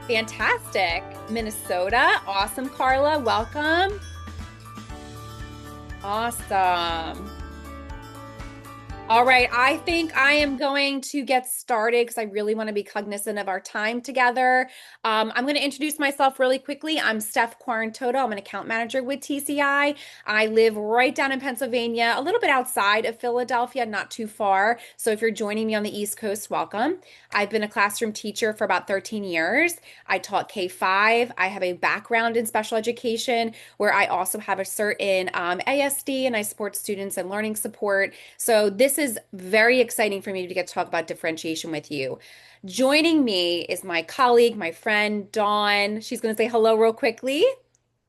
Fantastic. Minnesota. Awesome, Carla. Welcome. Awesome. All right, I think I am going to get started because I really want to be cognizant of our time together. I'm going to introduce myself really quickly. I'm Steph Quarantoto. I'm an account manager with TCI. I live right down in Pennsylvania, a little bit outside of Philadelphia, not too far. So if you're joining me on the East Coast, welcome. I've been a classroom teacher for about 13 years. I taught K-5. I have a background in special education where I also have a cert in ASD and I support students and learning support. So this is very exciting for me to get to talk about differentiation with you. Joining me is my colleague, my friend, Dawn. She's going to say hello real quickly.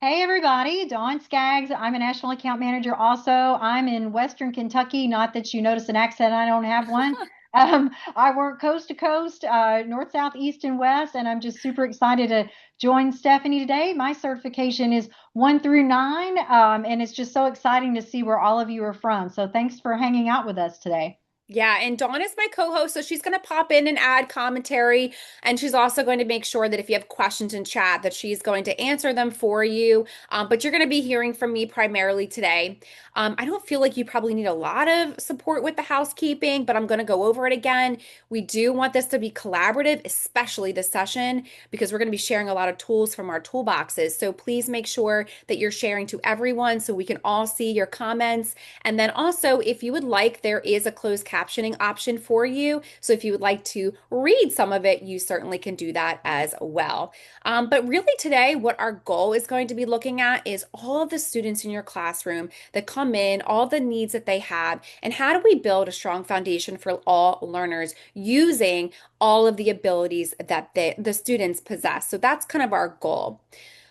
Hey everybody, Dawn Skaggs. I'm a national account manager also. I'm in Western Kentucky, not that you notice an accent, I don't have one. I work coast to coast, north, south, east, and west, and I'm just super excited to join Stephanie today. My certification is 1 through 9, and it's just so exciting to see where all of you are from. So thanks for hanging out with us today. Yeah, and Dawn is my co-host, so she's going to pop in and add commentary, and she's also going to make sure that if you have questions in chat, that she's going to answer them for you. But you're going to be hearing from me primarily today. I don't feel like you probably need a lot of support with the housekeeping, but I'm going to go over it again. We do want this to be collaborative, especially this session, because we're going to be sharing a lot of tools from our toolboxes. So please make sure that you're sharing to everyone so we can all see your comments. And then also, if you would like, there is a closed captioning option for you. So if you would like to read some of it, you certainly can do that as well. But really today, what our goal is going to be looking at is all of the students in your classroom that come in, all the needs that they have, and how do we build a strong foundation for all learners using all of the abilities that the students possess. So that's kind of our goal.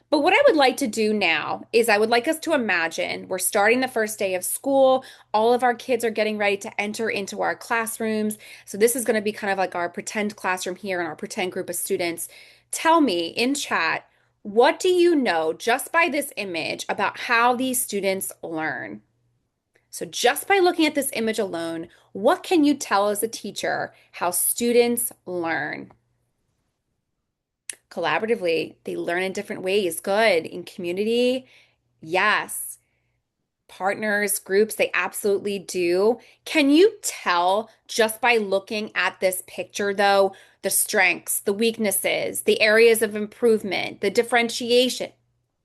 But what I would like to do now is I would like us to imagine we're starting the first day of school. All of our kids are getting ready to enter into our classrooms. So this is going to be kind of like our pretend classroom here and our pretend group of students. Tell me in chat, what do you know just by this image about how these students learn? So just by looking at this image alone, what can you tell as a teacher how students learn? Collaboratively, they learn in different ways. Good. In community, yes. Partners, groups, they absolutely do. Can you tell just by looking at this picture, though, the strengths, the weaknesses, the areas of improvement, the differentiation?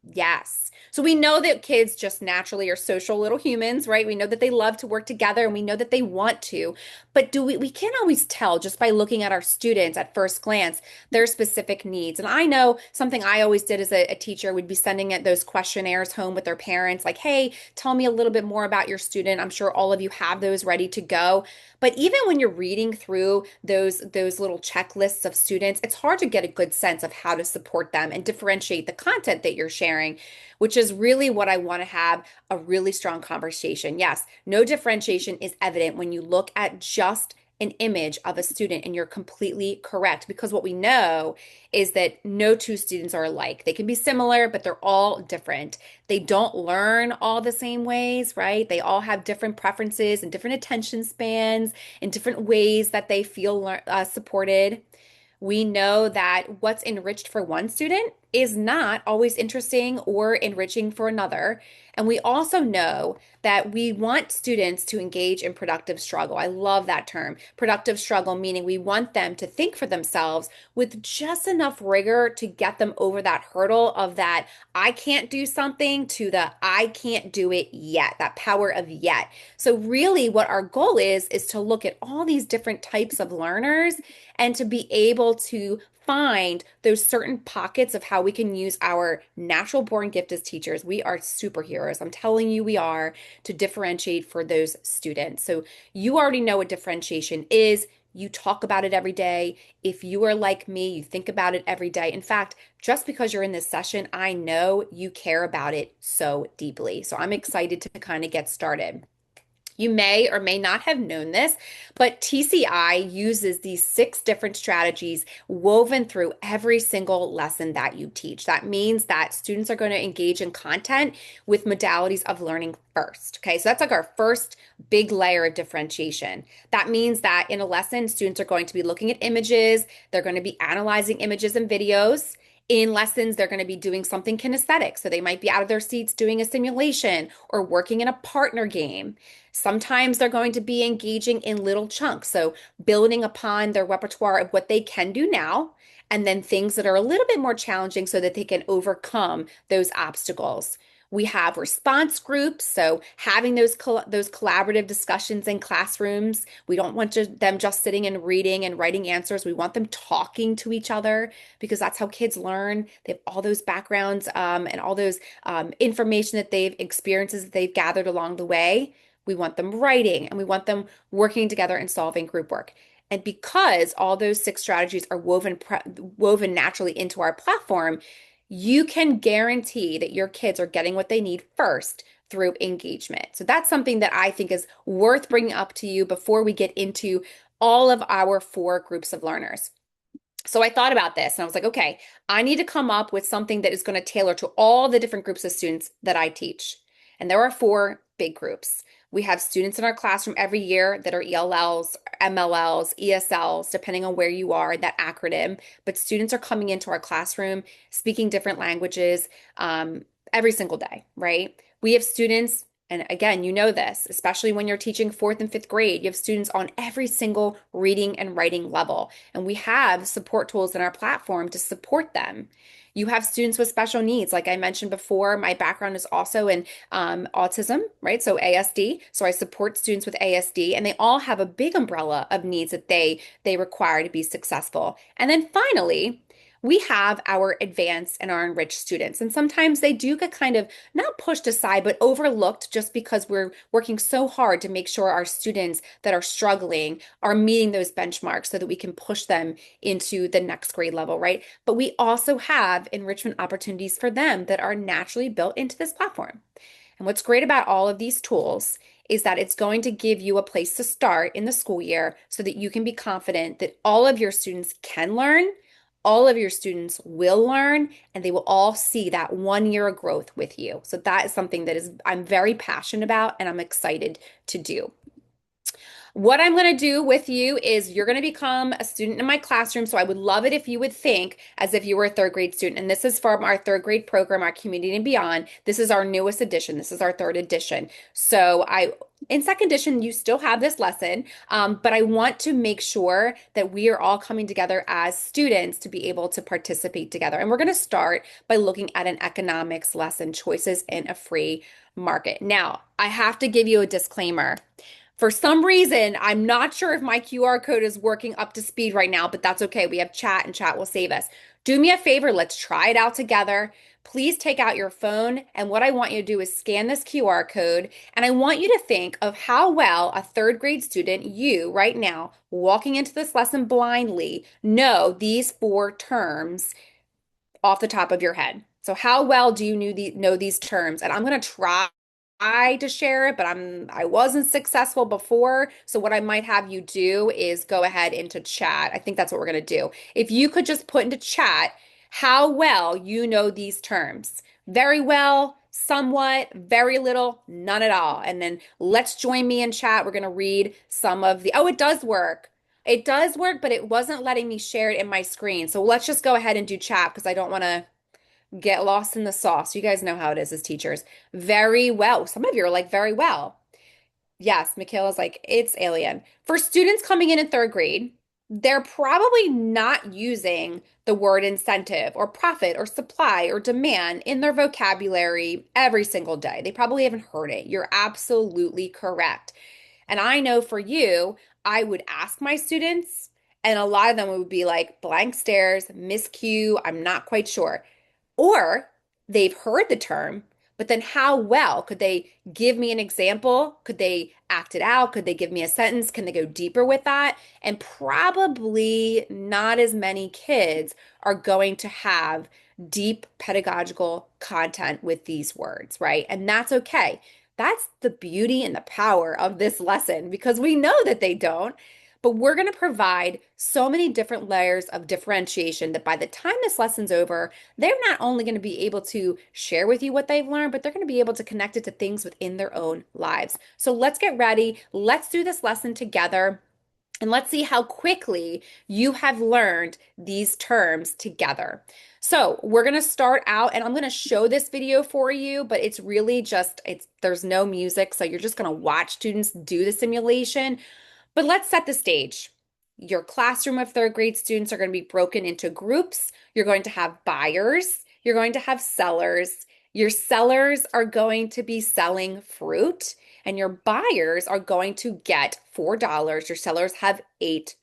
Yes. So we know that kids just naturally are social little humans, right? We know that they love to work together and we know that they want to. But we can't always tell just by looking at our students at first glance their specific needs. And I know something I always did as a teacher would be sending it those questionnaires home with their parents, like, hey, tell me a little bit more about your student. I'm sure all of you have those ready to go. But even when you're reading through those little checklists of students, it's hard to get a good sense of how to support them and differentiate the content that you're sharing, which is really what I want to have a really strong conversation. Yes, no differentiation is evident when you look at just an image of a student, and you're completely correct because what we know is that no two students are alike. They can be similar, but they're all different. They don't learn all the same ways, right? They all have different preferences and different attention spans and different ways that they feel supported. We know that what's enriched for one student is not always interesting or enriching for another. And we also know that we want students to engage in productive struggle. I love that term. Productive struggle, meaning we want them to think for themselves with just enough rigor to get them over that hurdle of that I can't do something to the I can't do it yet, that power of yet. So, really, what our goal is to look at all these different types of learners and to be able to find those certain pockets of how we can use our natural born gift as teachers. We are superheroes. I'm telling you, we are to differentiate for those students. So you already know what differentiation is. You talk about it every day. If you are like me, you think about it every day. In fact, just because you're in this session, I know you care about it so deeply. So I'm excited to kind of get started. You may or may not have known this, but TCI uses these 6 different strategies woven through every single lesson that you teach. That means that students are going to engage in content with modalities of learning first. Okay, so that's like our first big layer of differentiation. That means that in a lesson, students are going to be looking at images, they're going to be analyzing images and videos. In lessons, they're going to be doing something kinesthetic. So they might be out of their seats doing a simulation or working in a partner game. Sometimes they're going to be engaging in little chunks. So building upon their repertoire of what they can do now, and then things that are a little bit more challenging so that they can overcome those obstacles. We have response groups, so having those collaborative discussions in classrooms. We don't want them just sitting and reading and writing answers. We want them talking to each other because that's how kids learn. They have all those backgrounds and all those information that experiences that they've gathered along the way. We want them writing and we want them working together and solving group work. And because all those 6 strategies are woven naturally into our platform, you can guarantee that your kids are getting what they need first through engagement. So that's something that I think is worth bringing up to you before we get into all of our 4 groups of learners. So I thought about this and I was like, okay, I need to come up with something that is going to tailor to all the different groups of students that I teach. And there are 4 big groups. We have students in our classroom every year that are ELLs, MLLs, ESLs, depending on where you are, that acronym. But students are coming into our classroom speaking different languages every single day, right? We have students, and again, you know this, especially when you're teaching 4th and 5th grade, you have students on every single reading and writing level. And we have support tools in our platform to support them. You have students with special needs. Like I mentioned before, my background is also in autism, right? So ASD. So I support students with ASD, and they all have a big umbrella of needs that they require to be successful. And then finally, we have our advanced and our enriched students. And sometimes they do get kind of not pushed aside, but overlooked just because we're working so hard to make sure our students that are struggling are meeting those benchmarks so that we can push them into the next grade level, right? But we also have enrichment opportunities for them that are naturally built into this platform. And what's great about all of these tools is that it's going to give you a place to start in the school year so that you can be confident that all of your students can learn, all of your students will learn, and they will all see that 1 year of growth with you. So that is something that is I'm very passionate about and I'm excited to do. What I'm going to do with you is you're going to become a student in my classroom. So I would love it if you would think as if you were a 3rd grade student. And this is from our 3rd grade program, our Community and Beyond. This is our newest edition. This is our 3rd edition. In 2nd edition, you still have this lesson, but I want to make sure that we are all coming together as students to be able to participate together. And we're going to start by looking at an economics lesson, choices in a free market. Now, I have to give you a disclaimer. For some reason, I'm not sure if my QR code is working up to speed right now, but that's okay. We have chat and chat will save us. Do me a favor, let's try it out together. Please take out your phone, and what I want you to do is scan this QR code, and I want you to think of how well a 3rd grade student, you right now, walking into this lesson blindly, know these 4 terms off the top of your head. So how well do you know these terms? And I'm going to try to share it, but I wasn't successful before. So what I might have you do is go ahead into chat. I think that's what we're going to do. If you could just put into chat how well you know these terms. Very well, somewhat, very little, none at all. And then let's join me in chat. We're going to read some of the, oh, it does work. It does work, but it wasn't letting me share it in my screen. So let's just go ahead and do chat because I don't want to get lost in the sauce. You guys know how it is as teachers. Very well. Some of you are like, very well. Yes, Michaela's like, it's alien. For students coming in 3rd grade, they're probably not using the word incentive or profit or supply or demand in their vocabulary every single day. They probably haven't heard it. You're absolutely correct. And I know for you, I would ask my students, and a lot of them would be like blank stares, miscue, I'm not quite sure. Or they've heard the term, but then how well could they give me an example? Could they act it out? Could they give me a sentence? Can they go deeper with that? And probably not as many kids are going to have deep pedagogical content with these words, right? And that's okay. That's the beauty and the power of this lesson because we know that they don't. But we're going to provide so many different layers of differentiation that by the time this lesson's over, they're not only going to be able to share with you what they've learned, but they're going to be able to connect it to things within their own lives. So let's get ready. Let's do this lesson together. And let's see how quickly you have learned these terms together. So we're going to start out and I'm going to show this video for you, but it's really just, there's no music. So you're just going to watch students do the simulation. But let's set the stage. Your classroom of third grade students are going to be broken into groups. You're going to have buyers. You're going to have sellers. Your sellers are going to be selling fruit, and your buyers are going to get $4. Your sellers have eight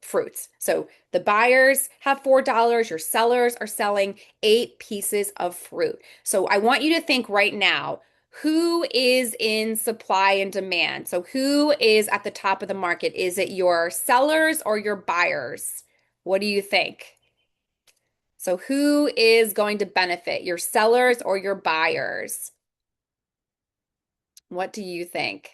fruits. So the buyers have $4. Your sellers are selling eight pieces of fruit. So I want you to think right now, who is in supply and demand? So who is at the top of the market? Is it your sellers or your buyers? What do you think? So who is going to benefit, your sellers or your buyers? What do you think?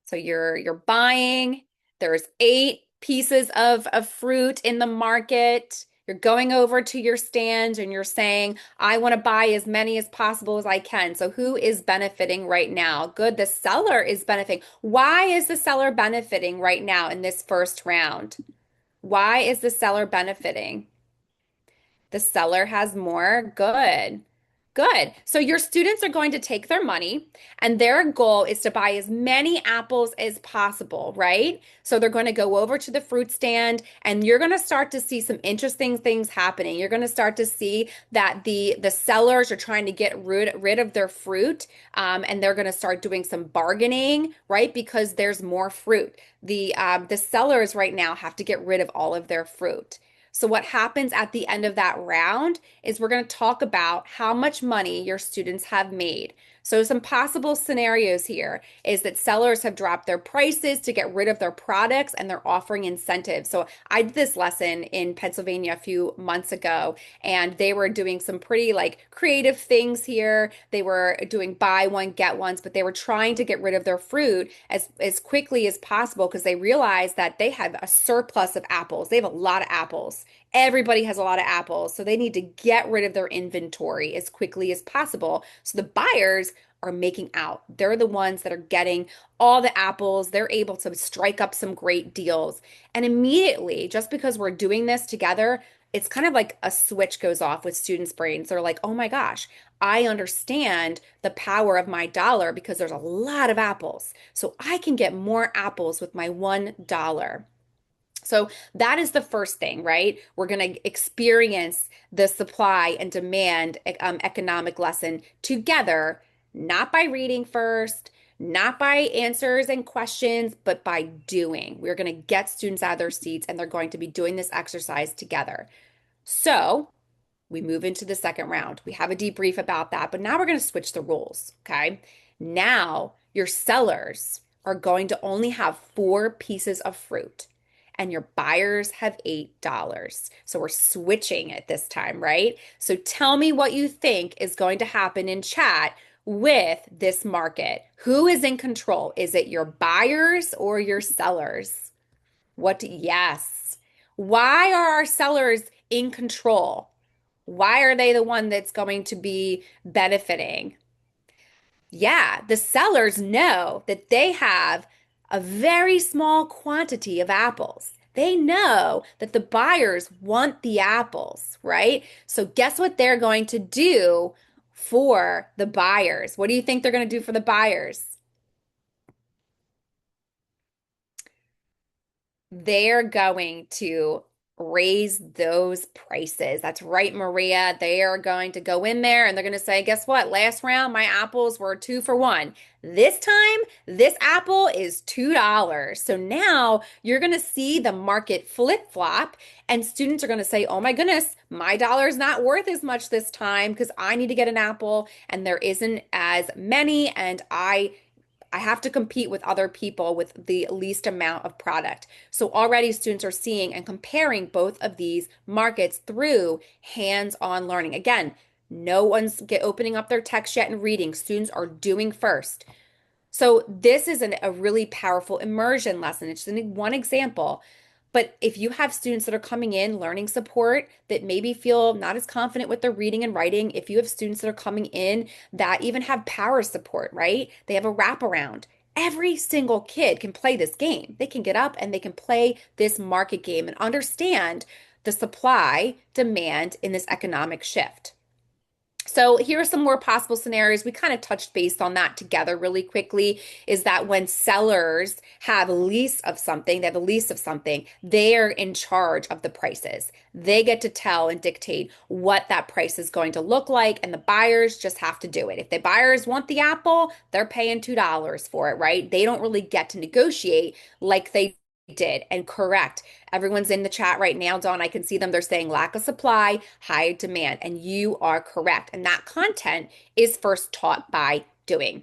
So you're buying, there's eight pieces of fruit in the market. You're going over to your stand and you're saying, I want to buy as many as possible as I can. So who is benefiting right now? Good, the seller is benefiting. Why is the seller benefiting right now in this first round? Why is the seller benefiting? The seller has more. Good. Good. So your students are going to take their money and their goal is to buy as many apples as possible, right? So they're going to go over to the fruit stand and you're going to start to see some interesting things happening. You're going to start to see that the sellers are trying to get rid of their fruit, and they're going to start doing some bargaining, right? Because there's more fruit. The sellers right now have to get rid of all of their fruit. So what happens at the end of that round is we're going to talk about how much money your students have made. So some possible scenarios here is that sellers have dropped their prices to get rid of their products and they're offering incentives. So I did this lesson in Pennsylvania a few months ago and they were doing some pretty like creative things here. They were doing buy one, get ones, but they were trying to get rid of their fruit as quickly as possible because they realized that they have a surplus of apples. They have a lot of apples. Everybody has a lot of apples, so they need to get rid of their inventory as quickly as possible. So the buyers are making out. They're the ones that are getting all the apples. They're able to strike up some great deals. And immediately, just because we're doing this together, it's kind of like a switch goes off with students' brains. They're like, oh my gosh, I understand the power of my dollar because there's a lot of apples. So I can get more apples with my $1. So that is the first thing, right? We're going to experience the supply and demand economic lesson together, not by reading first, not by answers and questions, but by doing. We're going to get students out of their seats and they're going to be doing this exercise together. So we move into the second round. We have a debrief about that, but now we're going to switch the rules, okay? Now your sellers are going to only have four pieces of fruit and your buyers have $8. So we're switching it this time, right? So tell me what you think is going to happen in chat with this market. Who is in control? Is it your buyers or your sellers? Yes. Why are our sellers in control? Why are they the one that's going to be benefiting? Yeah, the sellers know that they have a very small quantity of apples. They know that the buyers want the apples, right? So guess what they're going to do for the buyers? What do you think they're going to do for the buyers? They're going to raise those prices. That's right, Maria. They are going to go in there and they're going to say, guess what? Last round, my apples were 2 for 1. This time, this apple is $2. So now you're going to see the market flip flop, and students are going to say, oh my goodness, my dollar is not worth as much this time because I need to get an apple and there isn't as many, and I have to compete with other people with the least amount of product. So already students are seeing and comparing both of these markets through hands-on learning. Again, No one's opening up their text yet and reading. Students are doing first. So this is a really powerful immersion lesson. It's just one example. But if you have students that are coming in learning support that maybe feel not as confident with their reading and writing, if you have students that are coming in that even have power support, right? They have a wraparound. Every single kid can play this game. They can get up and they can play this market game and understand the supply demand in this economic shift. So here are some more possible scenarios. We kind of touched base on that together really quickly, is that when sellers have a lease of something, they have a lease of something, they're in charge of the prices. They get to tell and dictate what that price is going to look like, and the buyers just have to do it. If the buyers want the apple, they're paying $2 for it, right? They don't really get to negotiate like they did. And correct. Everyone's in the chat right now, Dawn. I can see them. They're saying lack of supply, high demand. And you are correct. And that content is first taught by doing.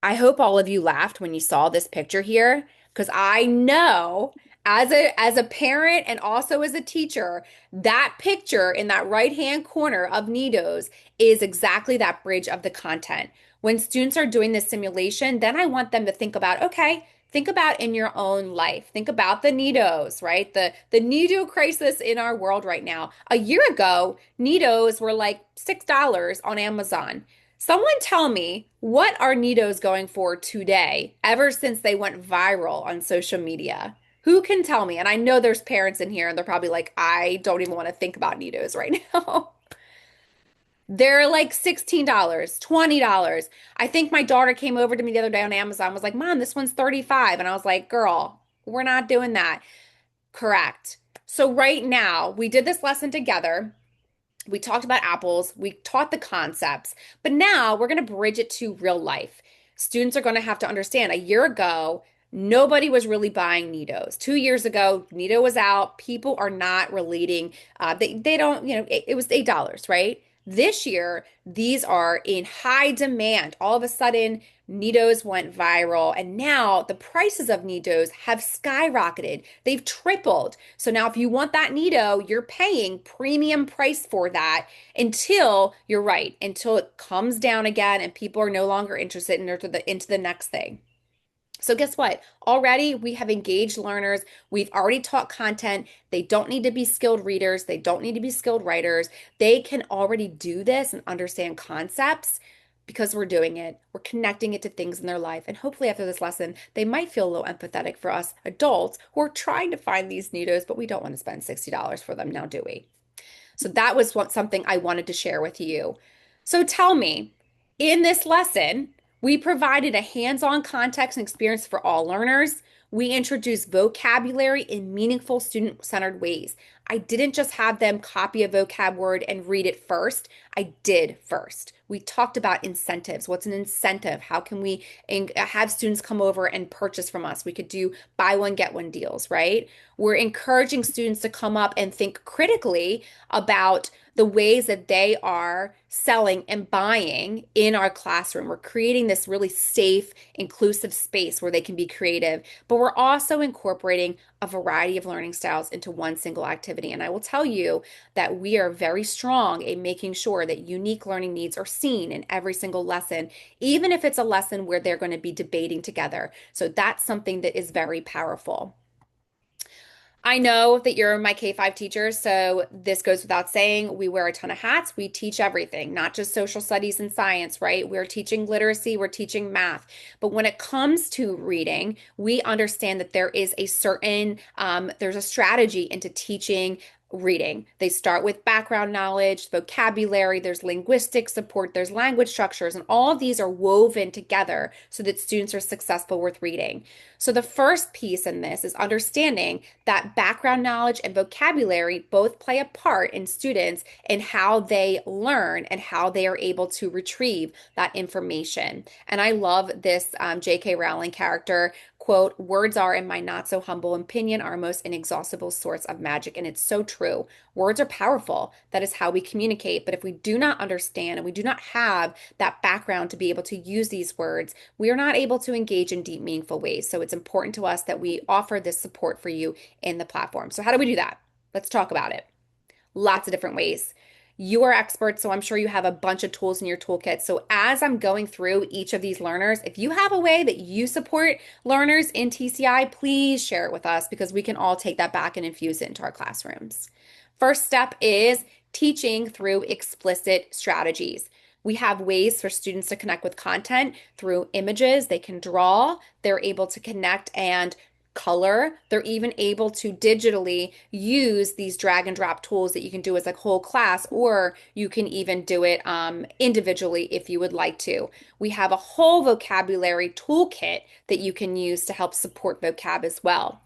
I hope all of you laughed when you saw this picture here, because I know as a parent and also as a teacher, that picture in that right-hand corner of Nido's is exactly that bridge of the content. When students are doing this simulation, then I want them to think about, okay, think about in your own life. Think about the Nidos, right? The Nido crisis in our world right now. A year ago, Nidos were like $6 on Amazon. Someone tell me what are Nidos going for today, ever since they went viral on social media? Who can tell me? And I know there's parents in here and they're probably like, I don't even want to think about Nidos right now. They're like $16, $20. I think my daughter came over to me the other day on Amazon, was like, Mom, this one's 35. And I was like, girl, we're not doing that. Correct. So right now, we did this lesson together. We talked about apples, we taught the concepts, but now we're going to bridge it to real life. Students are going to have to understand a year ago, nobody was really buying Nidos. 2 years ago, Nido was out. People are not relating. They don't, it was $8, right? This year, these are in high demand. All of a sudden, Nidos went viral, and now the prices of Nidos have skyrocketed. They've tripled. So now, if you want that Nido, you're paying premium price for that until you're right, until it comes down again and people are no longer interested into the next thing. So guess what? Already we have engaged learners. We've already taught content. They don't need to be skilled readers. They don't need to be skilled writers. They can already do this and understand concepts because we're doing it. We're connecting it to things in their life. And hopefully after this lesson, they might feel a little empathetic for us adults who are trying to find these neatos, but we don't want to spend $60 for them now, do we? So that was something I wanted to share with you. So tell me, in this lesson, we provided a hands-on context and experience for all learners. We introduced vocabulary in meaningful student-centered ways. I didn't just have them copy a vocab word and read it first. I did first. We talked about incentives. What's an incentive? How can we have students come over and purchase from us? We could do buy one, get one deals, right? We're encouraging students to come up and think critically about the ways that they are selling and buying in our classroom. We're creating this really safe, inclusive space where they can be creative, but we're also incorporating a variety of learning styles into one single activity. And I will tell you that we are very strong in making sure that unique learning needs are seen in every single lesson, even if it's a lesson where they're going to be debating together. So that's something that is very powerful. I know that you're my K-5 teacher, so this goes without saying. We wear a ton of hats. We teach everything, not just social studies and science, right? We're teaching literacy, we're teaching math. But when it comes to reading, we understand that there is a certain, there's a strategy into teaching reading. They start with background knowledge, vocabulary, there's linguistic support, there's language structures, and all of these are woven together so that students are successful with reading. So the first piece in this is understanding that background knowledge and vocabulary both play a part in students and how they learn and how they are able to retrieve that information. And I love this J.K. Rowling character quote, words are, in my not so humble opinion, our most inexhaustible source of magic. And it's so true. Words are powerful. That is how we communicate. But if we do not understand and we do not have that background to be able to use these words, we are not able to engage in deep, meaningful ways. So it's important to us that we offer this support for you in the platform. So how do we do that? Let's talk about it. Lots of different ways. You are experts, so I'm sure you have a bunch of tools in your toolkit. So as I'm going through each of these learners, if you have a way that you support learners in TCI, please share it with us because we can all take that back and infuse it into our classrooms. First step is teaching through explicit strategies. We have ways for students to connect with content through images. They can draw, they're able to connect and color. They're even able to digitally use these drag and drop tools that you can do as a whole class, or you can even do it individually if you would like to. We have a whole vocabulary toolkit that you can use to help support vocab as well.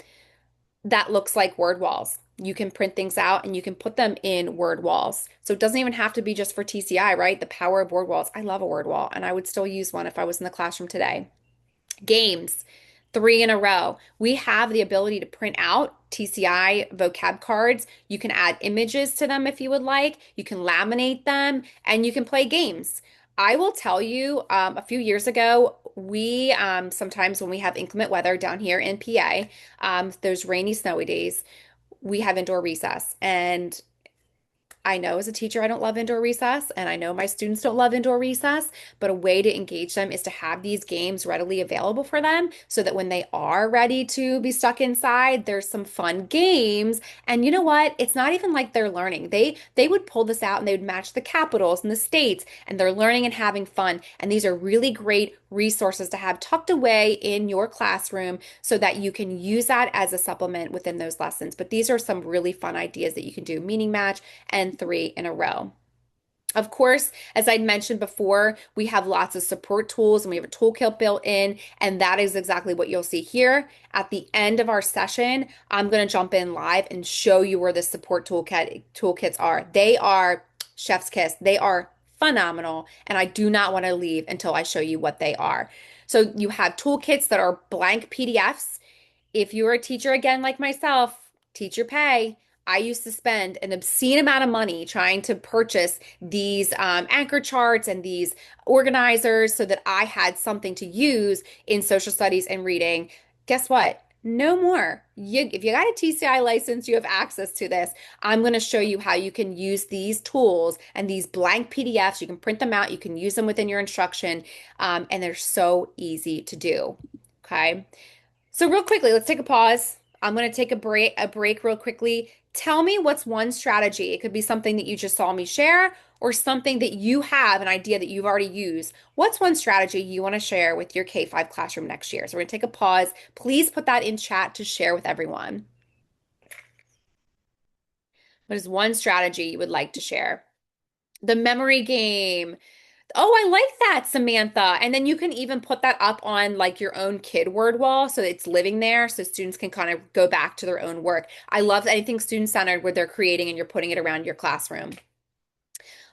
That looks like word walls. You can print things out and you can put them in word walls. So it doesn't even have to be just for TCI, right? The power of word walls. I love a word wall and I would still use one if I was in the classroom today. Games, three in a row. We have the ability to print out TCI vocab cards. You can add images to them if you would like. You can laminate them and you can play games. I will tell you, a few years ago, we sometimes when we have inclement weather down here in PA, those rainy, snowy days, we have indoor recess. And I know as a teacher, I don't love indoor recess, and I know my students don't love indoor recess, but a way to engage them is to have these games readily available for them so that when they are ready to be stuck inside, there's some fun games. And you know what? It's not even like they're learning. They would pull this out and they would match the capitals and the states, and they're learning and having fun. And these are really great resources to have tucked away in your classroom so that you can use that as a supplement within those lessons. But these are some really fun ideas that you can do. Meaning match and three in a row. Of course, as I mentioned before, we have lots of support tools and we have a toolkit built in, and that is exactly what you'll see here. At the end of our session, I'm going to jump in live and show you where the support toolkits are. They are chef's kiss. They are phenomenal, and I do not want to leave until I show you what they are. So you have toolkits that are blank PDFs. If you're a teacher again like myself, teacher pay. I used to spend an obscene amount of money trying to purchase these anchor charts and these organizers so that I had something to use in social studies and reading. Guess what? No more. If you got a TCI license, you have access to this. I'm going to show you how you can use these tools and these blank PDFs. You can print them out, you can use them within your instruction, and they're so easy to do. Okay. So real quickly, let's take a pause. I'm going to take a break real quickly. Tell me what's one strategy. It could be something that you just saw me share or something that you have an idea that you've already used. What's one strategy you want to share with your K-5 classroom next year? So we're going to take a pause. Please put that in chat to share with everyone. What is one strategy you would like to share? The memory game. Oh, I like that, Samantha. And then you can even put that up on like your own kid word wall so it's living there so students can kind of go back to their own work. I love anything student centered where they're creating and you're putting it around your classroom.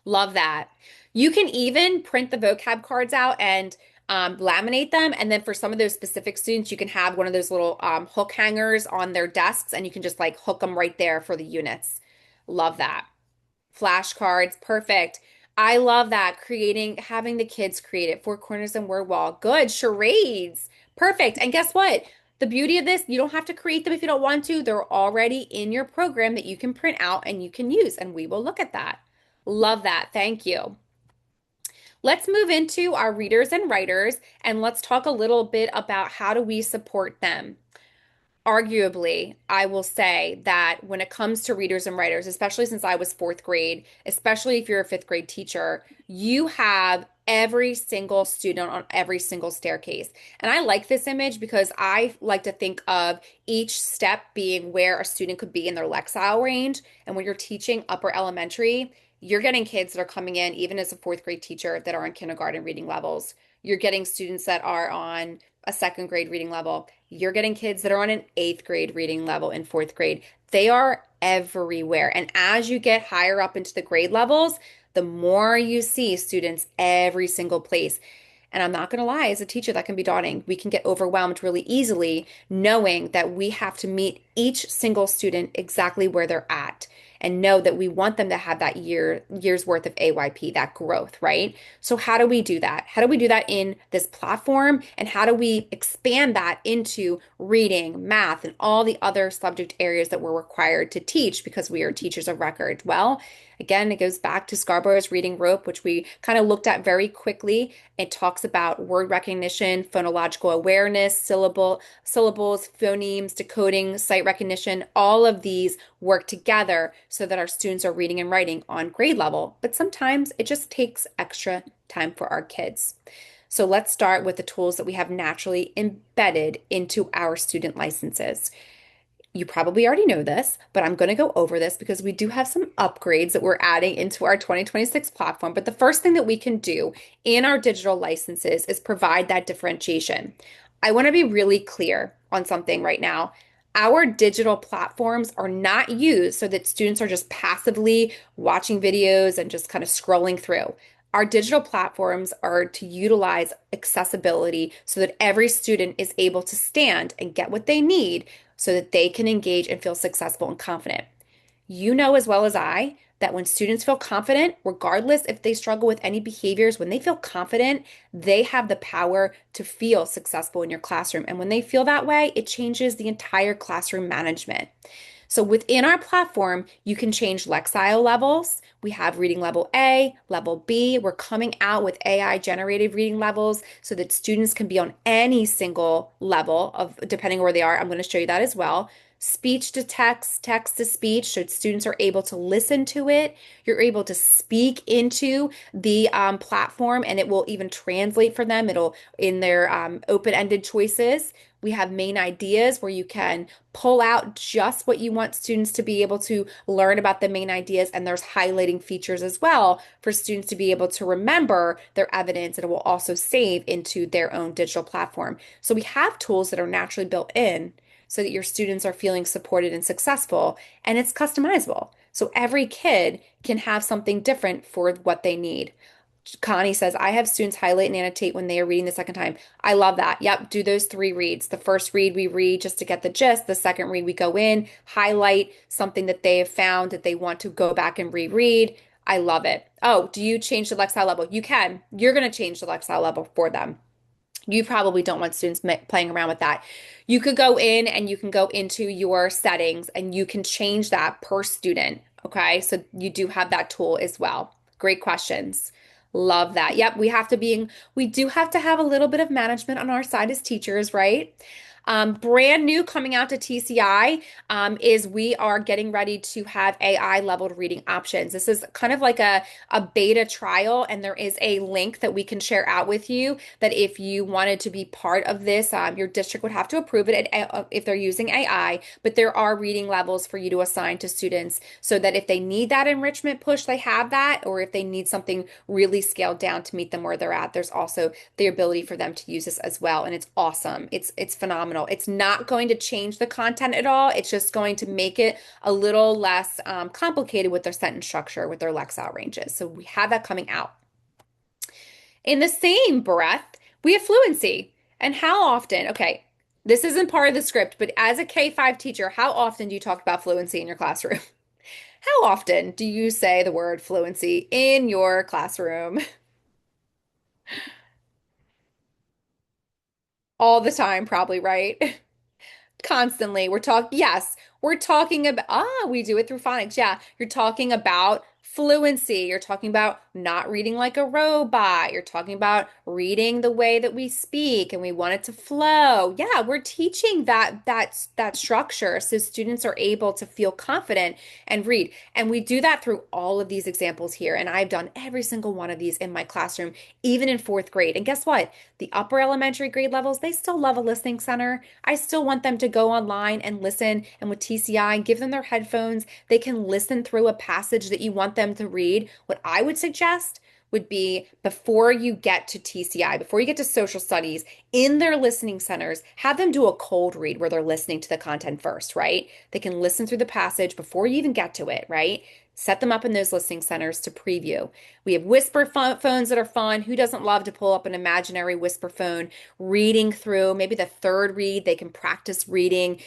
Love that. You can even print the vocab cards out and laminate them. And then for some of those specific students, you can have one of those little hook hangers on their desks and you can just like hook them right there for the units. Love that. Flashcards, perfect. I love that. Having the kids create it. Four corners and word wall. Good. Charades. Perfect. And guess what? The beauty of this, you don't have to create them if you don't want to. They're already in your program that you can print out and you can use, and we will look at that. Love that. Thank you. Let's move into our readers and writers, and let's talk a little bit about how do we support them. Arguably, I will say that when it comes to readers and writers, especially since I was fourth grade, especially if you're a fifth grade teacher, you have every single student on every single staircase. And I like this image because I like to think of each step being where a student could be in their Lexile range. And when you're teaching upper elementary, you're getting kids that are coming in, even as a fourth grade teacher, that are on kindergarten reading levels. You're getting students that are on a second grade reading level. You're getting kids that are on an eighth grade reading level in fourth grade. They are everywhere. And as you get higher up into the grade levels, the more you see students every single place. And I'm not going to lie, as a teacher, that can be daunting. We can get overwhelmed really easily knowing that we have to meet each single student exactly where they're at and know that we want them to have that year's worth of AYP, that growth, right? So how do we do that? How do we do that in this platform? And how do we expand that into reading, math, and all the other subject areas that we're required to teach because we are teachers of record? Well, Again, it goes back to Scarborough's reading rope, which we kind of looked at very quickly. It talks about word recognition, phonological awareness, syllables, phonemes, decoding, sight recognition. All of these work together so that our students are reading and writing on grade level. But sometimes it just takes extra time for our kids. So let's start with the tools that we have naturally embedded into our student licenses. You probably already know this, but I'm going to go over this because we do have some upgrades that we're adding into our 2026 platform. But the first thing that we can do in our digital licenses is provide that differentiation. I want to be really clear on something right now. Our digital platforms are not used so that students are just passively watching videos and just kind of scrolling through. Our digital platforms are to utilize accessibility so that every student is able to stand and get what they need so that they can engage and feel successful and confident. You know as well as I that when students feel confident, regardless if they struggle with any behaviors, when they feel confident, they have the power to feel successful in your classroom. And when they feel that way, it changes the entire classroom management. So within our platform, you can change Lexile levels. We have reading level A, level B. We're coming out with AI generated reading levels so that students can be on any single level of depending where they are. I'm going to show you that as well. Speech to text, text to speech, so students are able to listen to it. You're able to speak into the platform, and it will even translate for them. It'll in their open-ended choices. We have main ideas where you can pull out just what you want students to be able to learn about the main ideas. And there's highlighting features as well for students to be able to remember their evidence. And it will also save into their own digital platform. So we have tools that are naturally built in so that your students are feeling supported and successful, and it's customizable. So every kid can have something different for what they need. Connie says, I have students highlight and annotate when they are reading the second time. I love that. Yep, do those three reads. The first read we read just to get the gist. The second read we go in, highlight something that they have found that they want to go back and reread. I love it. Oh, do you change the Lexile level? You can. You're going to change the Lexile level for them. You probably don't want students playing around with that. You could go in and you can go into your settings and you can change that per student. Okay. So you do have that tool as well. Great questions. Love that. Yep. We do have to have a little bit of management on our side as teachers, right? Brand new coming out to TCI is we are getting ready to have AI leveled reading options. This is kind of like a beta trial, and there is a link that we can share out with you that if you wanted to be part of this, your district would have to approve it if they're using AI, but there are reading levels for you to assign to students so that if they need that enrichment push, they have that, or if they need something really scaled down to meet them where they're at, there's also the ability for them to use this as well. And it's awesome. It's phenomenal. It's not going to change the content at all. It's just going to make it a little less complicated with their sentence structure, with their Lexile ranges. So we have that coming out. In the same breath, we have fluency. And how often, okay, this isn't part of the script, but as a K-5 teacher, how often do you talk about fluency in your classroom? How often do you say the word fluency in your classroom? All the time, probably, right? Constantly. Yes, we're talking about, we do it through phonics. Yeah, you're talking about fluency. You're talking about not reading like a robot. You're talking about reading the way that we speak and we want it to flow. Yeah, we're teaching that structure so students are able to feel confident and read. And we do that through all of these examples here. And I've done every single one of these in my classroom, even in fourth grade. And guess what? The upper elementary grade levels, they still love a listening center. I still want them to go online and listen. And with TCI, give them their headphones. They can listen through a passage that you want them to read. What I would suggest would be before you get to TCI, before you get to social studies, in their listening centers, have them do a cold read where they're listening to the content first, right? They can listen through the passage before you even get to it, right? Set them up in those listening centers to preview. We have whisper phones that are fun. Who doesn't love to pull up an imaginary whisper phone, reading through maybe the third read? They can practice reading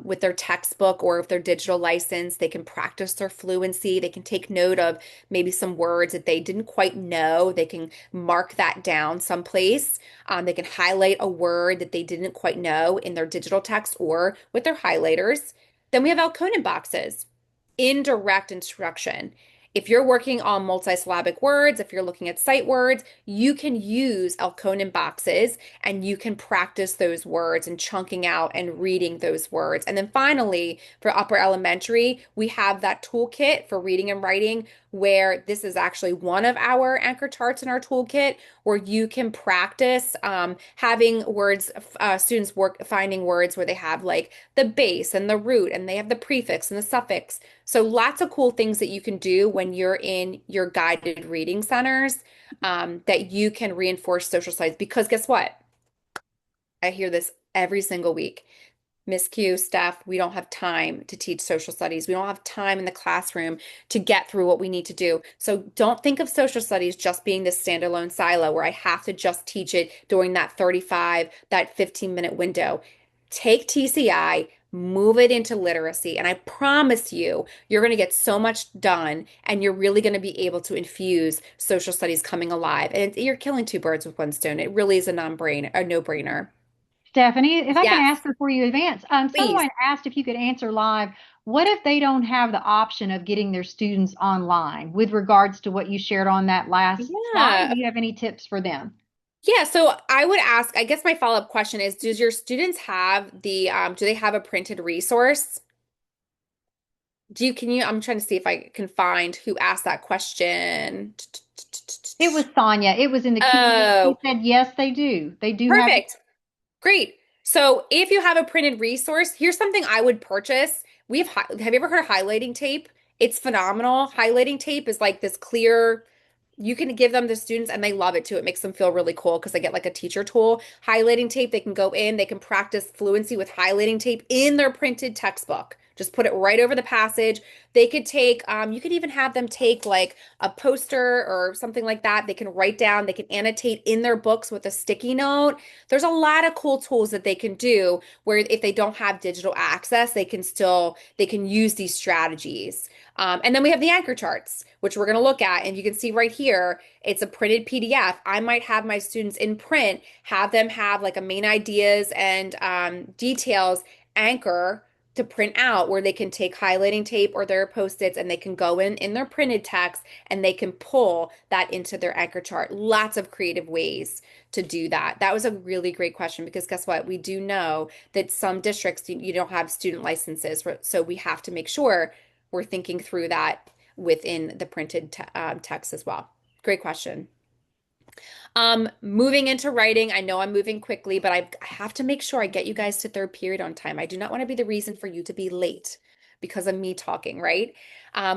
with their textbook, or if they're digital license, they can practice their fluency. They can take note of maybe some words that they didn't quite know. They can mark that down someplace. They can highlight a word that they didn't quite know in their digital text or with their highlighters. Then we have Alconin boxes. Indirect instruction. if you're working on multisyllabic words, if you're looking at sight words, you can use Elkonin boxes and you can practice those words and chunking out and reading those words. And then finally, for upper elementary, we have that toolkit for reading and writing where this is actually one of our anchor charts in our toolkit where you can practice having words, students work finding words where they have like the base and the root and they have the prefix and the suffix. So lots of cool things that you can do when you're in your guided reading centers that you can reinforce social studies. Because guess what? I hear this every single week. Miss Q, Steph, we don't have time to teach social studies. We don't have time in the classroom to get through what we need to do. So don't think of social studies just being this standalone silo where I have to just teach it during that 35, that 15-minute window. Take TCI, move it into literacy, and I promise you, you're going to get so much done and you're really going to be able to infuse social studies coming alive. And you're killing two birds with one stone. It really is a non-brainer, a no-brainer. Stephanie, if I can Yes, ask before you advance, please. someone asked if you could answer live. What if they don't have the option of getting their students online with regards to what you shared on that last slide? Yeah. Do you have any tips for them? Yeah, so I would ask, I guess my follow-up question is, does your students have do they have a printed resource? I'm trying to see if I can find who asked that question. It was Sonia. It was in the Q&A. She Oh, said, yes, they do. They do have. perfect. Great. So if you have a printed resource, here's something I would purchase. Have you ever heard of highlighting tape? It's phenomenal. Highlighting tape is like this clear, you can give them to students and they love it too. It makes them feel really cool because they get like a teacher tool. Highlighting tape, they can go in, they can practice fluency with highlighting tape in their printed textbook. Just put it right over the passage. They could take, you could even have them take like a poster or something like that. They can write down, they can annotate in their books with a sticky note. There's a lot of cool tools that they can do where if they don't have digital access, they can use these strategies. And then we have the anchor charts, which we're going to look at. And you can see right here, it's a printed PDF. I might have my students in print, have them have like a main ideas and details anchor to print out where they can take highlighting tape or their post-its and they can go in their printed text and they can pull that into their anchor chart. Lots of creative ways to do that. That was a really great question because guess what? We do know that some districts you don't have student licenses, so we have to make sure we're thinking through that within the printed text as well. Great question. Moving into writing, I know I'm moving quickly, but I have to make sure I get you guys to third period on time. I do not want to be the reason for you to be late because of me talking, right?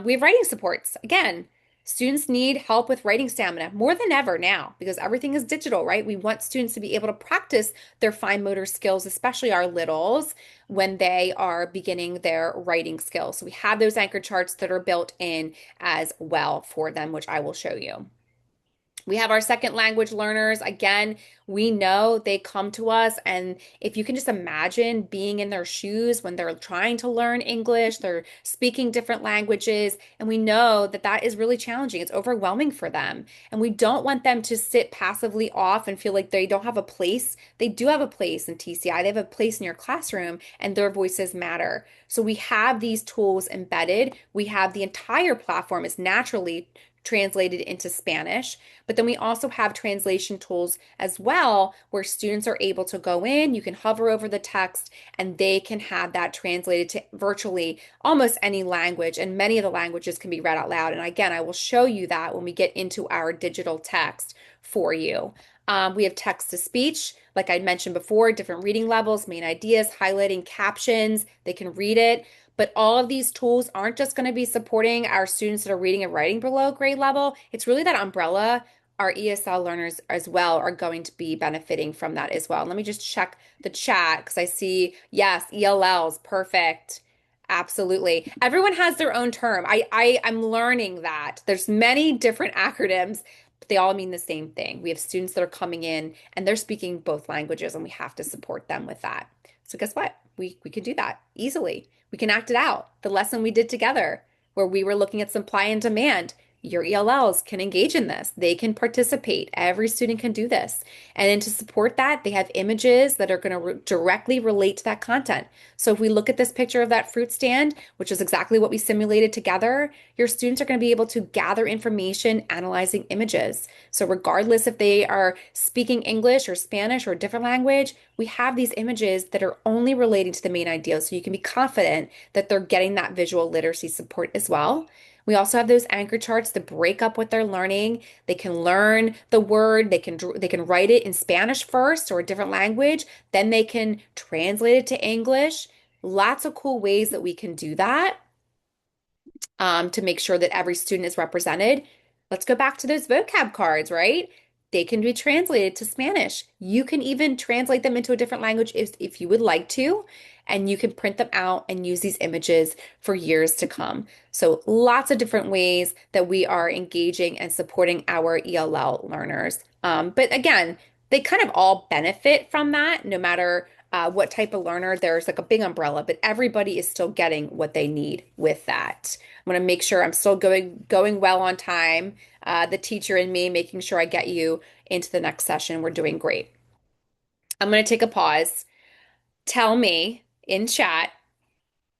We have writing supports. Again, students need help with writing stamina more than ever now because everything is digital, right? We want students to be able to practice their fine motor skills, especially our littles, when they are beginning their writing skills. So we have those anchor charts that are built in as well for them, which I will show you. We have our second language learners. Again, we know they come to us, and if you can just imagine being in their shoes when they're trying to learn English, they're speaking different languages, and we know that that is really challenging. It's overwhelming for them, and we don't want them to sit passively off and feel like they don't have a place. They do have a place in TCI, they have a place in your classroom, and their voices matter. So we have these tools embedded. We have the entire platform is naturally translated into Spanish. But then we also have translation tools as well, where students are able to go in, you can hover over the text, and they can have that translated to virtually almost any language. And many of the languages can be read out loud. And again, I will show you that when we get into our digital text for you. We have text to speech, like I mentioned before, different reading levels, main ideas, highlighting captions, they can read it. But all of these tools aren't just going to be supporting our students that are reading and writing below grade level. It's really that umbrella. Our ESL learners as well are going to be benefiting from that as well. Let me just check the chat because I see, yes, ELLs, perfect. Absolutely. Everyone has their own term. I'm learning that. There's many different acronyms, but they all mean the same thing. We have students that are coming in and they're speaking both languages, and we have to support them with that. So guess what? We can do that easily. We can act it out. The lesson we did together, where we were looking at supply and demand. your ELLs can engage in this. They can participate. Every student can do this. And then to support that, they have images that are going to directly relate to that content. So if we look at this picture of that fruit stand, which is exactly what we simulated together, your students are going to be able to gather information analyzing images. So regardless if they are speaking English or Spanish or a different language, we have these images that are only relating to the main ideas. So you can be confident that they're getting that visual literacy support as well. We also have those anchor charts to break up what they're learning. They can learn the word, they can write it in Spanish first or a different language, then they can translate it to English. Lots of cool ways that we can do that to make sure that every student is represented. Let's go back to those vocab cards, right? They can be translated to Spanish. You can even translate them into a different language if you would like to, and you can print them out and use these images for years to come. So, lots of different ways that we are engaging and supporting our ELL learners. But again, they kind of all benefit from that, no matter what type of learner. There's like a big umbrella, but everybody is still getting what they need with that. I'm going to make sure I'm still going well on time. The teacher and me making sure I get you into the next session. We're doing great. I'm going to take a pause. Tell me in chat,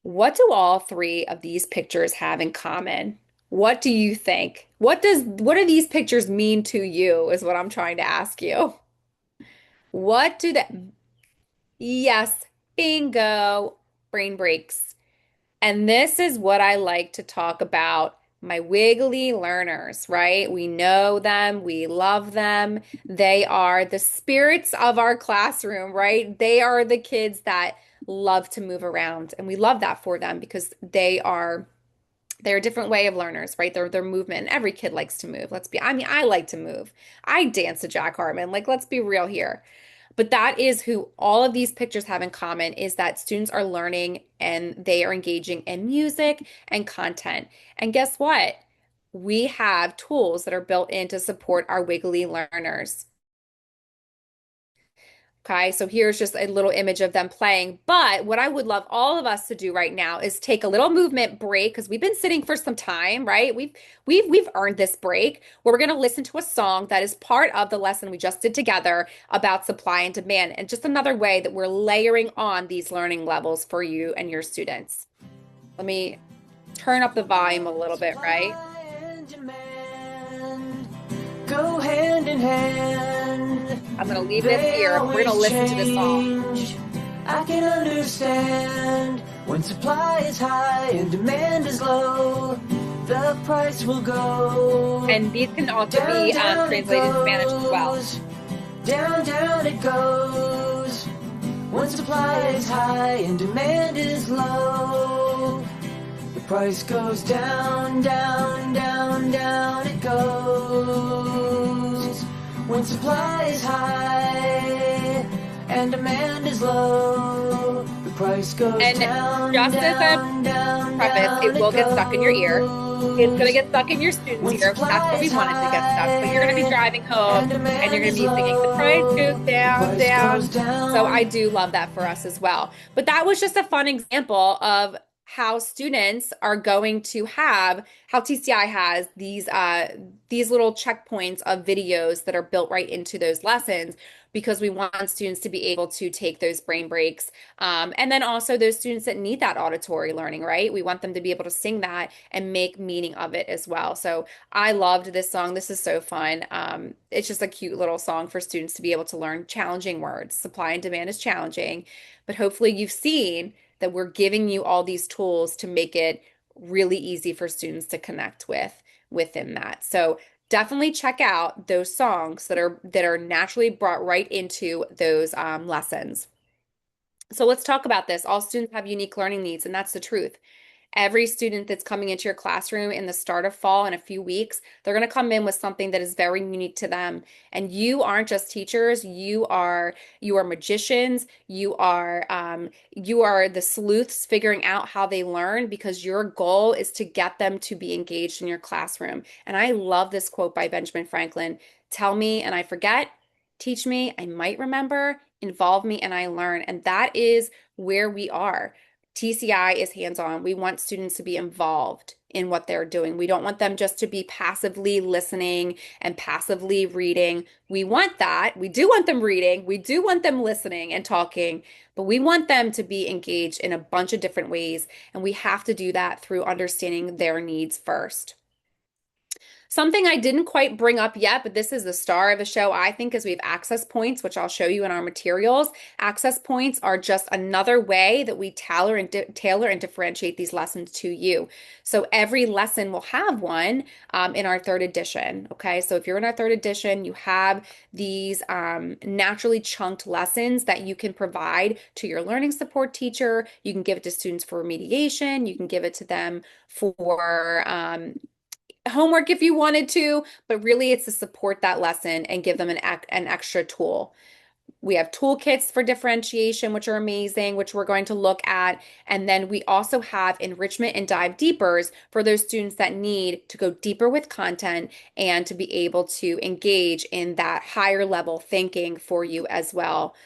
what do all three of these pictures have in common? What do you think? What do these pictures mean to you is what I'm trying to ask you. What do that? Yes, bingo. Brain breaks. And this is what I like to talk about. My wiggly learners, right? We know them, we love them. They are the spirits of our classroom, right? They are the kids that love to move around. And we love that for them because they're a different way of learners, right? They're movement. And every kid likes to move. I mean, I like to move. I dance to Jack Harmon. Like, let's be real here. But that is who all of these pictures have in common is that students are learning and they are engaging in music and content. And guess what? We have tools that are built in to support our wiggly learners. Okay, so here's just a little image of them playing. But what I would love all of us to do right now is take a little movement break because we've been sitting for some time, right? We've earned this break where we're going to listen to a song that is part of the lesson we just did together about supply and demand, and just another way that we're layering on these learning levels for you and your students. Let me turn up the volume a little bit, right? Supply and demand go hand in hand. I'm going to leave this They here. We're going to always listen to this song. change. I can understand when supply is high and demand is low. The price will go And these can also down, be down it translated in Spanish as well. goes. Down, down it goes. When supply is high and demand is low, the price goes down, down, down, down it goes. When supply is high and demand is low, the price goes And down, just as down, a down, preface, down it will get stuck in your ear. It's going to get stuck in your students' When ear. That's what we supply wanted to get stuck. But you're going to be driving home and and you're demand going to is be singing, the price low, goes down, price down. goes down. So I do love that for us as well. But that was just a fun example of how students are going to have, how TCI has these little checkpoints of videos that are built right into those lessons because we want students to be able to take those brain breaks. And then also those students that need that auditory learning, right? We want them to be able to sing that and make meaning of it as well. So I loved this song. This is so fun. It's just a cute little song for students to be able to learn challenging words. Supply and demand is challenging, but hopefully you've seen that we're giving you all these tools to make it really easy for students to connect with within that. So definitely check out those songs that are naturally brought right into those lessons. So let's talk about this. All students have unique learning needs, and that's the truth. Every student that's coming into your classroom in the start of fall in a few weeks, they're going to come in with something that is very unique to them. And you aren't just teachers, you are magicians, you are the sleuths figuring out how they learn because your goal is to get them to be engaged in your classroom. And I love this quote by Benjamin Franklin. Tell me and I forget, teach me, I might remember, involve me and I learn. And that is where we are. TCI is hands-on. We want students to be involved in what they're doing. We don't want them just to be passively listening and passively reading. We want that. We do want them reading. We do want them listening and talking, but we want them to be engaged in a bunch of different ways. And we have to do that through understanding their needs first. Something I didn't quite bring up yet, but this is the star of the show, I think, is we have access points, which I'll show you in our materials. Access points are just another way that we tailor and differentiate these lessons to you. So every lesson will have one in our third edition. Okay, so if you're in our third edition, you have these naturally chunked lessons that you can provide to your learning support teacher. You can give it to students for remediation. You can give it to them for homework if you wanted to, but really it's to support that lesson and give them an extra tool. We have toolkits for differentiation, which are amazing, which we're going to look at. And then we also have enrichment and dive deepers for those students that need to go deeper with content and to be able to engage in that higher level thinking for you as well.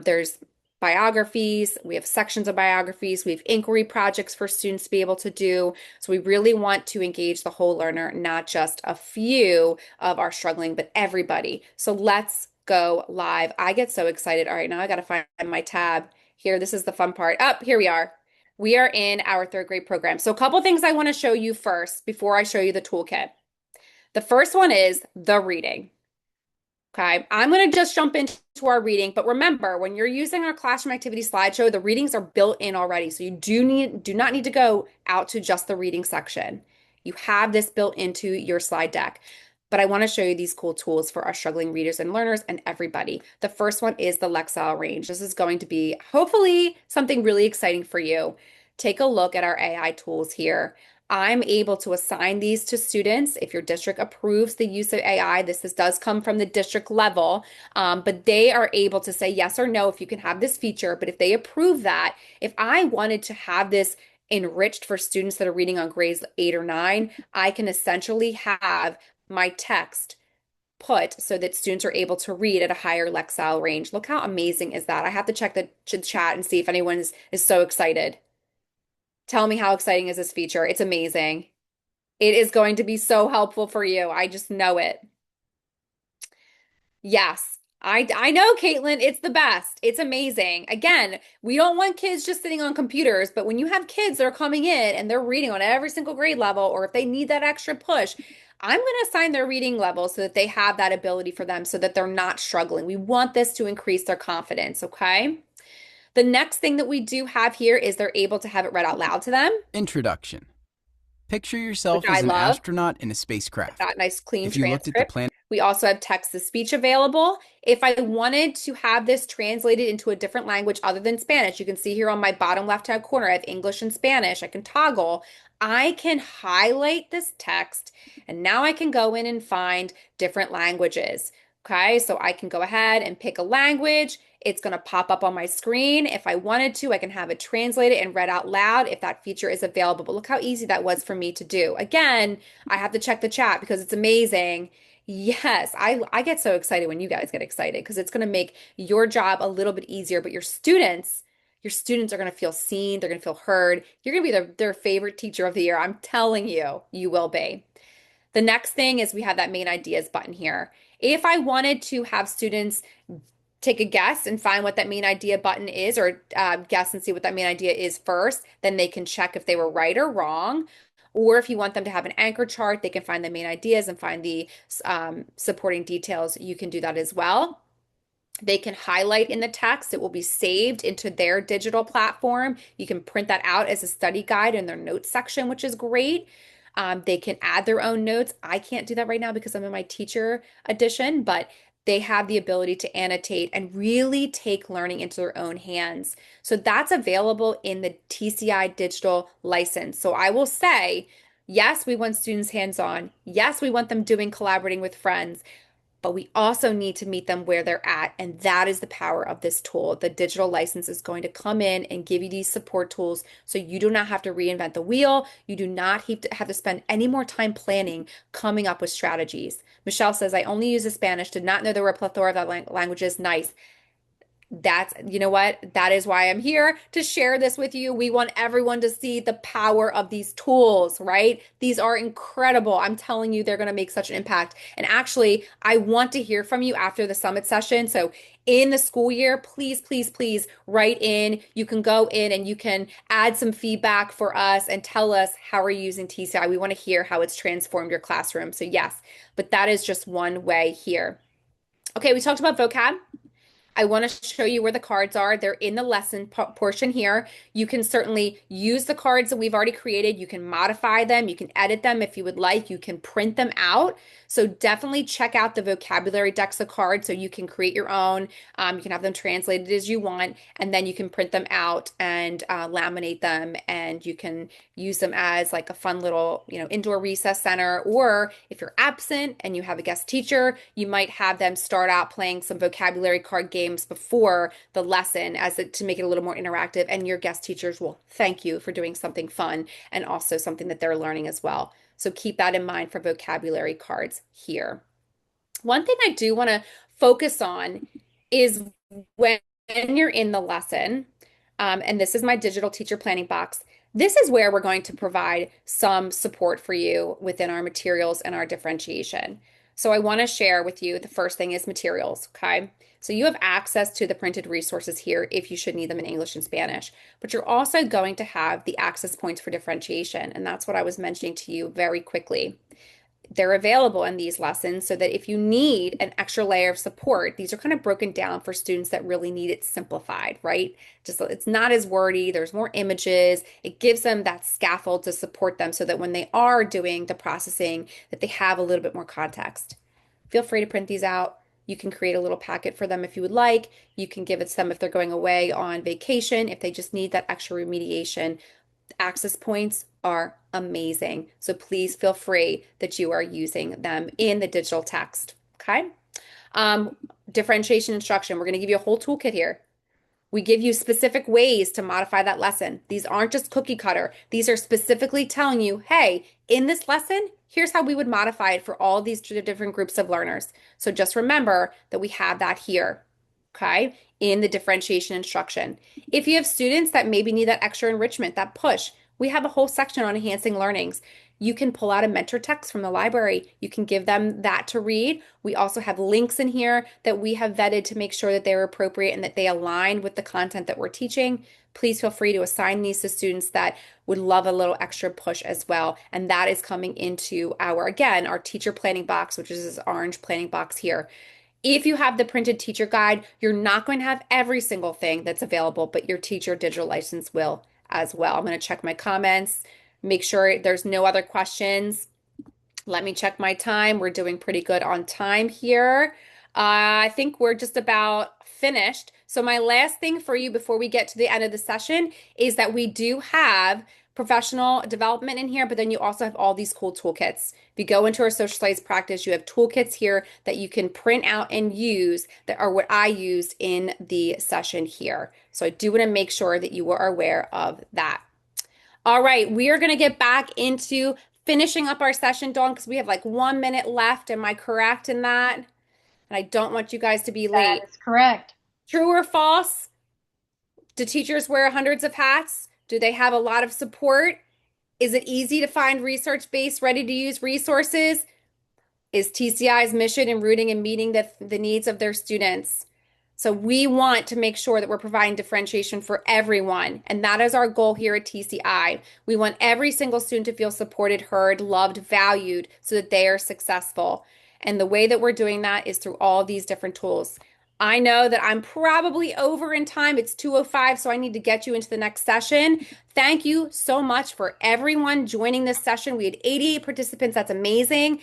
There's biographies, we have sections of biographies, we have inquiry projects for students to be able to do. So we really want to engage the whole learner, not just a few of our struggling, but everybody. So let's go live. I get so excited. All right, now I got to find my tab here. This is the fun part. Up, here we are. We are in our third grade program. So a couple things I want to show you first before I show you the toolkit. The first one is the reading. Okay, I'm going to just jump into our reading, but remember, when you're using our classroom activity slideshow, the readings are built in already. So you do not need to go out to just the reading section. You have this built into your slide deck. But I want to show you these cool tools for our struggling readers and learners and everybody. The first one is the Lexile range. This is going to be hopefully something really exciting for you. Take a look at our AI tools here. I'm able to assign these to students. If your district approves the use of AI, does come from the district level, but they are able to say yes or no if you can have this feature. But if they approve that, if I wanted to have this enriched for students that are reading on grades 8 or 9, I can essentially have my text put so that students are able to read at a higher Lexile range. Look how amazing is that? I have to check the chat and see if anyone is so excited. Tell me how exciting is this feature. It's amazing. It is going to be so helpful for you. I just know it. Yes. I know, Caitlin, it's the best. It's amazing. Again, we don't want kids just sitting on computers, but when you have kids that are coming in and they're reading on every single grade level, or if they need that extra push, I'm going to assign their reading level so that they have that ability for them so that they're not struggling. We want this to increase their confidence, okay? The next thing that we do have here is they're able to have it read out loud to them, Introduction. Picture which yourself I as an love. astronaut in a spacecraft. That nice clean If you looked at the transcript. planet, We also have text to speech available. If I wanted to have this translated into a different language other than Spanish, you can see here on my bottom left-hand corner, I have English and Spanish. I can toggle. I can highlight this text, and now I can go in and find different languages. Okay, so I can go ahead and pick a language. It's going to pop up on my screen. If I wanted to, I can have it translated and read out loud if that feature is available. But look how easy that was for me to do. Again, I have to check the chat because it's amazing. Yes, I get so excited when you guys get excited because it's going to make your job a little bit easier, but your students are going to feel seen, they're going to feel heard. You're going to be their favorite teacher of the year. I'm telling you, you will be. The next thing is we have that main ideas button here. If I wanted to have students take a guess and find what that main idea button is, or guess and see what that main idea is first, then they can check if they were right or wrong. Or if you want them to have an anchor chart, they can find the main ideas and find the supporting details. You can do that as well. They can highlight in the text. It will be saved into their digital platform. You can print that out as a study guide in their notes section, which is great. They can add their own notes. I can't do that right now because I'm in my teacher edition, but they have the ability to annotate and really take learning into their own hands. So that's available in the TCI digital license. So I will say, yes, we want students hands-on. Yes, we want them doing collaborating with friends, but we also need to meet them where they're at. And that is the power of this tool. The digital license is going to come in and give you these support tools so you do not have to reinvent the wheel. You do not have to spend any more time planning, coming up with strategies. Michelle says, I only use the Spanish, did not know there were a plethora of languages. Nice. That's, you know what? That is why I'm here to share this with you. We want everyone to see the power of these tools, right? These are incredible. I'm telling you, they're going to make such an impact. And actually, I want to hear from you after the summit session. So, in the school year, please, please, please write in. You can go in and you can add some feedback for us and tell us how are you using TCI. We want to hear how it's transformed your classroom. So, yes, but that is just one way here. Okay, we talked about vocab. I want to show you where the cards are. They're in the lesson portion here. You can certainly use the cards that we've already created. You can modify them. You can edit them if you would like. You can print them out. So definitely check out the vocabulary decks of cards so you can create your own. You can have them translated as you want, and then you can print them out and laminate them, and you can use them as like a fun little, indoor recess center. Or if you're absent and you have a guest teacher, you might have them start out playing some vocabulary card games before the lesson to make it a little more interactive. And your guest teachers will thank you for doing something fun and also something that they're learning as well. So keep that in mind for vocabulary cards here. One thing I do want to focus on is when you're in the lesson, and this is my digital teacher planning box. This is where we're going to provide some support for you within our materials and our differentiation. So I want to share with you the first thing is materials, okay? So you have access to the printed resources here if you should need them in English and Spanish, but you're also going to have the access points for differentiation, and that's what I was mentioning to you very quickly. They're available in these lessons so that if you need an extra layer of support, these are kind of broken down for students that really need it simplified, right? Just it's not as wordy, there's more images. It gives them that scaffold to support them so that when they are doing the processing, that they have a little bit more context. Feel free to print these out. You can create a little packet for them if you would like. You can give it to them if they're going away on vacation, if they just need that extra remediation. Access points are amazing. So please feel free that you are using them in the digital text. Okay. Um, Differentiation instruction. We're going to give you a whole toolkit here. We give you specific ways to modify that lesson. These aren't just cookie cutter. These are specifically telling you, hey, in this lesson, here's how we would modify it for all these different groups of learners. So just remember that we have that here, okay, in the differentiation instruction. If you have students that maybe need that extra enrichment, that push, we have a whole section on enhancing learnings. You can pull out a mentor text from the library. You can give them that to read. We also have links in here that we have vetted to make sure that they're appropriate and that they align with the content that we're teaching. Please feel free to assign these to students that would love a little extra push as well. And that is coming into again, our teacher planning box, which is this orange planning box here. If you have the printed teacher guide, you're not going to have every single thing that's available, but your teacher digital license will as well. I'm going to check my comments, make sure there's no other questions. Let me check my time. We're doing pretty good on time here. I think we're just about finished. So my last thing for you before we get to the end of the session is that we do have professional development in here, but then you also have all these cool toolkits. If you go into our social studies practice, you have toolkits here that you can print out and use that are what I used in the session here. So I do want to make sure that you are aware of that. All right, we are going to get back into finishing up our session, Dawn, because we have like 1 minute left. Am I correct in that? And I don't want you guys to be That late. is correct. True or false? Do teachers wear hundreds of hats? Do they have a lot of support? Is it easy to find research-based, ready-to-use resources? Is TCI's mission in rooting and meeting the needs of their students? So we want to make sure that we're providing differentiation for everyone. And that is our goal here at TCI. We want every single student to feel supported, heard, loved, valued so that they are successful. And the way that we're doing that is through all these different tools. I know that I'm probably over in time. It's 2:05, so I need to get you into the next session. Thank you so much for everyone joining this session. We had 88 participants. That's amazing.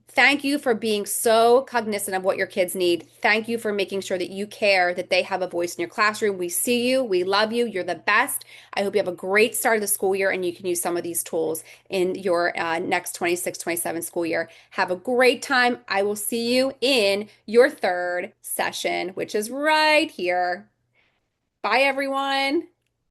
Thank you for being so cognizant of what your kids need. Thank you for making sure that you care that they have a voice in your classroom. We see you. We love you. You're the best. I hope you have a great start of the school year and you can use some of these tools in your next 26-27 school year. Have a great time. I will see you in your third session, which is right here. Bye, everyone.